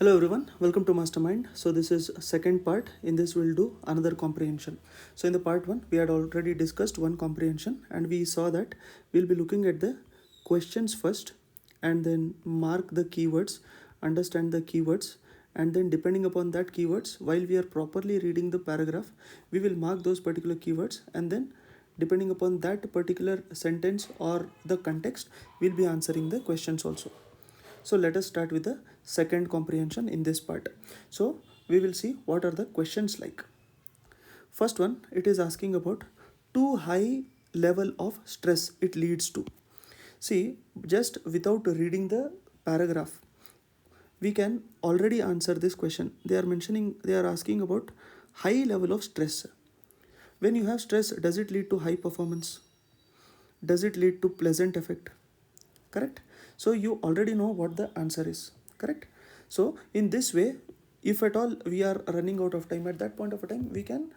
Hello everyone, welcome to Mastermind. So this is second part. In this we'll do another comprehension. So in the part 1 we had already discussed one comprehension and we saw that we'll be looking at the questions first and then mark the keywords, understand the keywords, and then depending upon that keywords, while we are properly reading the paragraph, we will mark those particular keywords, and then depending upon that particular sentence or the context, we'll be answering the questions also. So let us start with the second comprehension in this part. So we will see what are the questions like. First one, it is asking about too high level of stress it leads to. See, just without reading the paragraph, we can already answer this question. They are asking about high level of stress. When you have stress, does it lead to high performance? Does it lead to pleasant effect? Correct? So you already know what the answer is. Correct? So in this way, if at all we are running out of time, at that point of time we can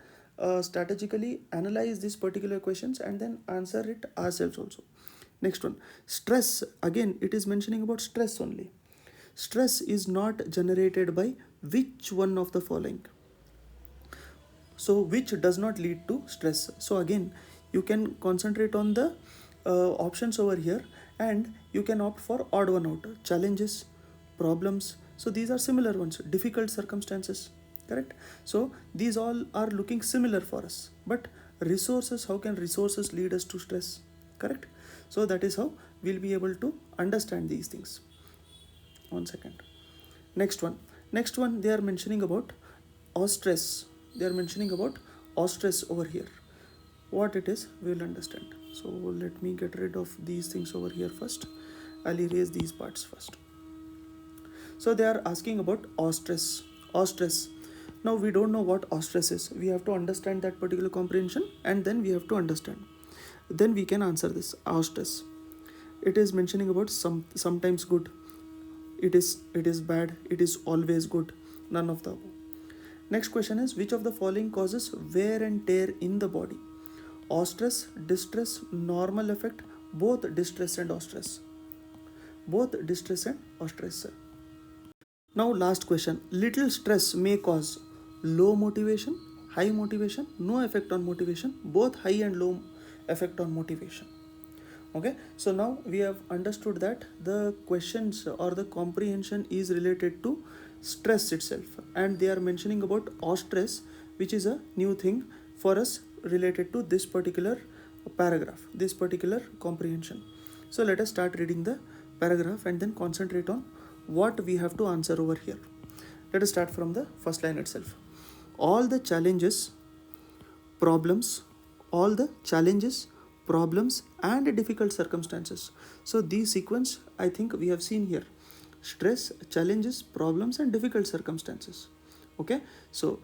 strategically analyze these particular questions and then answer it ourselves also. Next one, stress. Again, it is mentioning about stress only. Stress is not generated by which one of the following? So which does not lead to stress? So again, you can concentrate on the options over here, and you can opt for odd one out. Challenges, problems, so these are similar ones. Difficult circumstances, correct? So these all are looking similar for us. But resources, how can resources lead us to stress? Correct? So that is how we'll be able to understand these things. 1 second. Next one they are mentioning about stress. They are mentioning about stress over here. What it is, we will understand. So let me get rid of these things over here first. I'll erase these parts first. So they are asking about stress. Stress. Now we don't know what stress is. We have to understand that particular comprehension, and then we have to understand. Then we can answer this. Stress. It is mentioning about sometimes good. It is bad. It is always good. None of the above. Next question is, which of the following causes wear and tear in the body? Stress, distress, normal effect, both distress and stress. Both distress and stress. Now last question. Little stress may cause low motivation, high motivation, no effect on motivation, both high and low effect on motivation. Okay, so now we have understood that the questions or the comprehension is related to stress itself, and they are mentioning about stress, which is a new thing for us related to this particular paragraph, this particular comprehension. So let us start reading the paragraph and then concentrate on what we have to answer over here. Let us start from the first line itself. All the challenges, problems, all the challenges, problems and difficult circumstances. So these sequence, I think we have seen here: stress, challenges, problems and difficult circumstances. Okay, so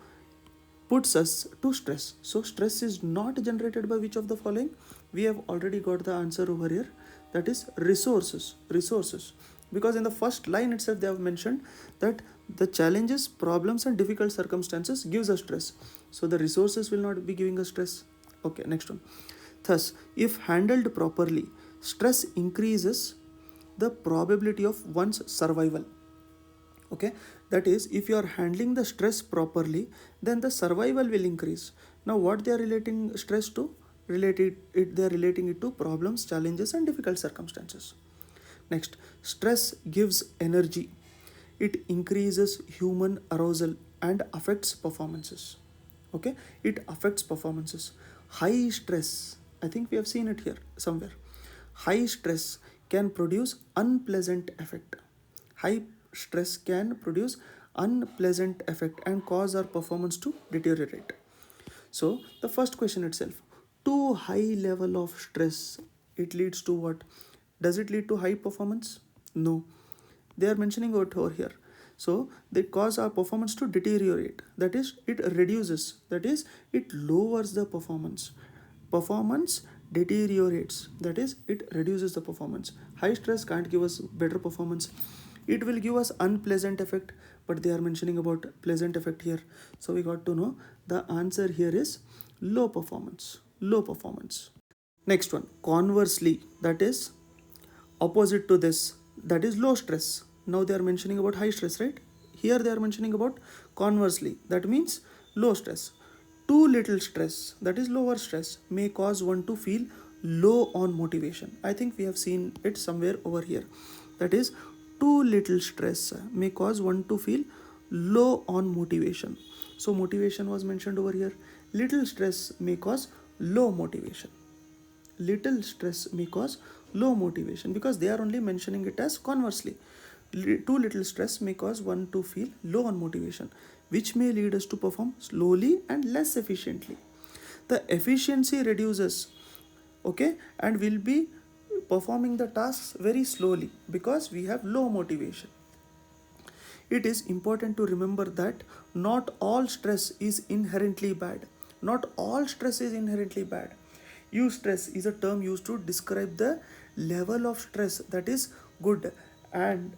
puts us to stress. So stress is not generated by which of the following? We have already got the answer over here, that is resources. Because in the first line itself they have mentioned that the challenges, problems and difficult circumstances gives us stress. So the resources will not be giving us stress. Okay, next one. Thus, if handled properly, stress increases the probability of one's survival. Okay, that is, if you are handling the stress properly, then the survival will increase. Now what they are relating stress to? They are relating it to problems, challenges and difficult circumstances. Next, stress gives energy. It increases human arousal and affects performances. Okay, it affects performances. High stress, I think we have seen it here somewhere. High stress can produce unpleasant effect. High stress can produce unpleasant effect and cause our performance to deteriorate. So the first question itself, too high level of stress, it leads to what? Does it lead to high performance? No. They are mentioning it over here. So they cause our performance to deteriorate. That is, it reduces. That is, it lowers the performance. Performance deteriorates. That is, it reduces the performance. High stress can't give us better performance. It will give us unpleasant effect, but they are mentioning about pleasant effect here. So we got to know the answer here is low performance. Low performance. Next one, conversely, that is opposite to this, that is low stress. Now they are mentioning about high stress, right? Here they are mentioning about conversely, that means low stress. Too little stress, that is lower stress, may cause one to feel low on motivation. I think we have seen it somewhere over here. That is, too little stress may cause one to feel low on motivation. So motivation was mentioned over here. Little stress may cause low motivation. Little stress may cause low motivation, because they are only mentioning it as conversely. Too little stress may cause one to feel low on motivation, which may lead us to perform slowly and less efficiently. The efficiency reduces, okay, and will be performing the tasks very slowly because we have low motivation. It is important to remember that not all stress is inherently bad. Not all stress is inherently bad. Eustress is a term used to describe the level of stress that is good and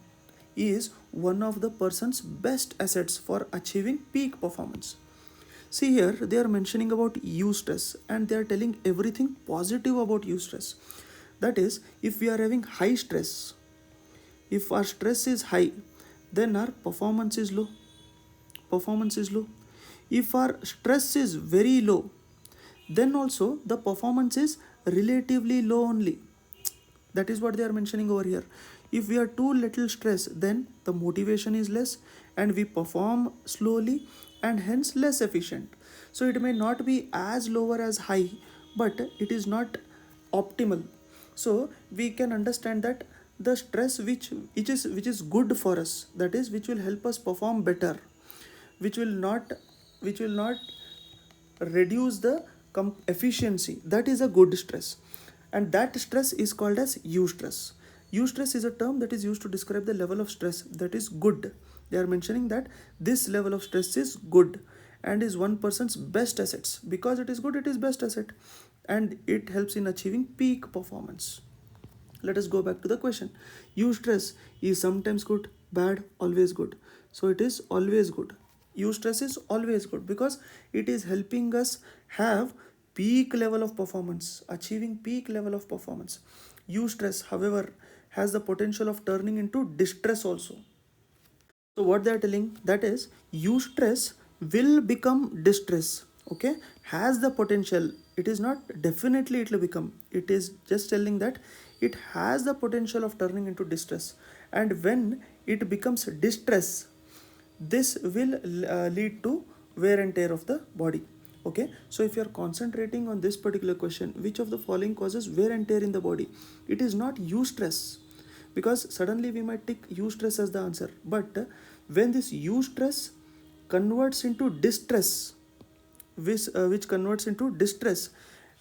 is one of the person's best assets for achieving peak performance. See here, they are mentioning about eustress and they are telling everything positive about eustress. That is, if we are having high stress, if our stress is high, then our performance is low. Performance is low. If our stress is very low, then also the performance is relatively low only. That is what they are mentioning over here. If we are too little stress, then the motivation is less and we perform slowly and hence less efficient. So it may not be as lower as high, but it is not optimal. So we can understand that the stress which is good for us, that is which will help us perform better, which will not reduce the efficiency, that is a good stress, and that stress is called as eustress. Eustress is a term that is used to describe the level of stress that is good. They are mentioning that this level of stress is good and is one person's best assets. Because it is good, it is best asset and it helps in achieving peak performance. Let us go back to the question. Eustress is sometimes good, bad, always good. So it is always good. Eustress is always good because it is helping us have peak level of performance, achieving peak level of performance. Eustress, however, has the potential of turning into distress also. So what they are telling, that is eustress will become distress, okay, has the potential. It is not definitely it will become, it is just telling that it has the potential of turning into distress, and when it becomes distress, this will lead to wear and tear of the body. Okay, so if you are concentrating on this particular question, which of the following causes wear and tear in the body, it is not eustress, because suddenly we might take eustress as the answer, but when this eustress converts into distress, which converts into distress,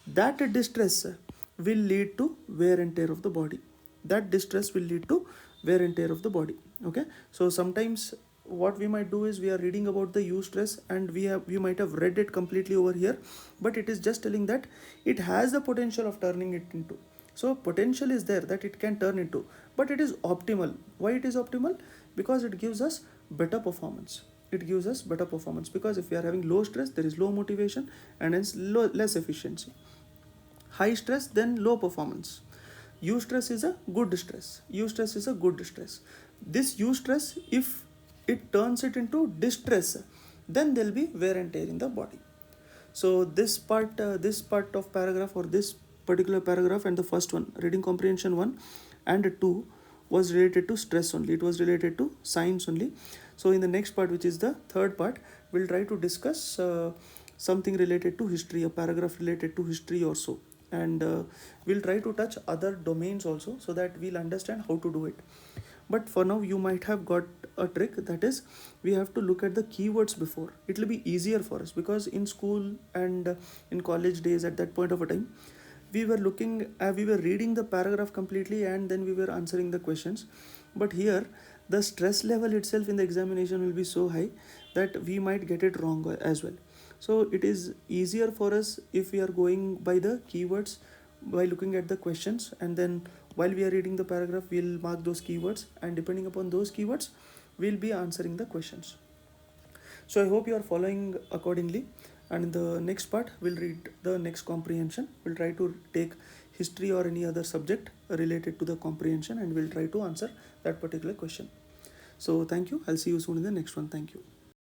that distress will lead to wear and tear of the body. That distress will lead to wear and tear of the body. Okay, so sometimes what we might do is we are reading about the eustress and we might have read it completely over here, but it is just telling that it has the potential of turning it into. So potential is there that it can turn into, but it is optimal. Why it is optimal? Because it gives us better performance. It gives us better performance because if we are having low stress, there is low motivation and hence less efficiency. High stress, then low performance. Eustress is a good stress. Eustress is a good stress. This eustress, if it turns it into distress, then there will be wear and tear in the body. So this part of paragraph, or this particular paragraph, and the first one, reading comprehension 1 and 2, was related to stress only. It was related to science only. So in the next part, which is the third part, we'll try to discuss something related to history, a paragraph related to history or so, and we'll try to touch other domains also so that we'll understand how to do it. But for now, you might have got a trick, that is we have to look at the keywords before. It will be easier for us because in school and in college days, at that point of a time, we were reading the paragraph completely and then we were answering the questions. But here the stress level itself in the examination will be so high that we might get it wrong as well. So it is easier for us if we are going by the keywords, by looking at the questions, and then while we are reading the paragraph, we'll mark those keywords, and depending upon those keywords, we'll be answering the questions. So I hope you are following accordingly, and in the next part, we'll read the next comprehension. We'll try to take history or any other subject related to the comprehension, and we'll try to answer that particular question. So thank you. I'll see you soon in the next one. Thank you.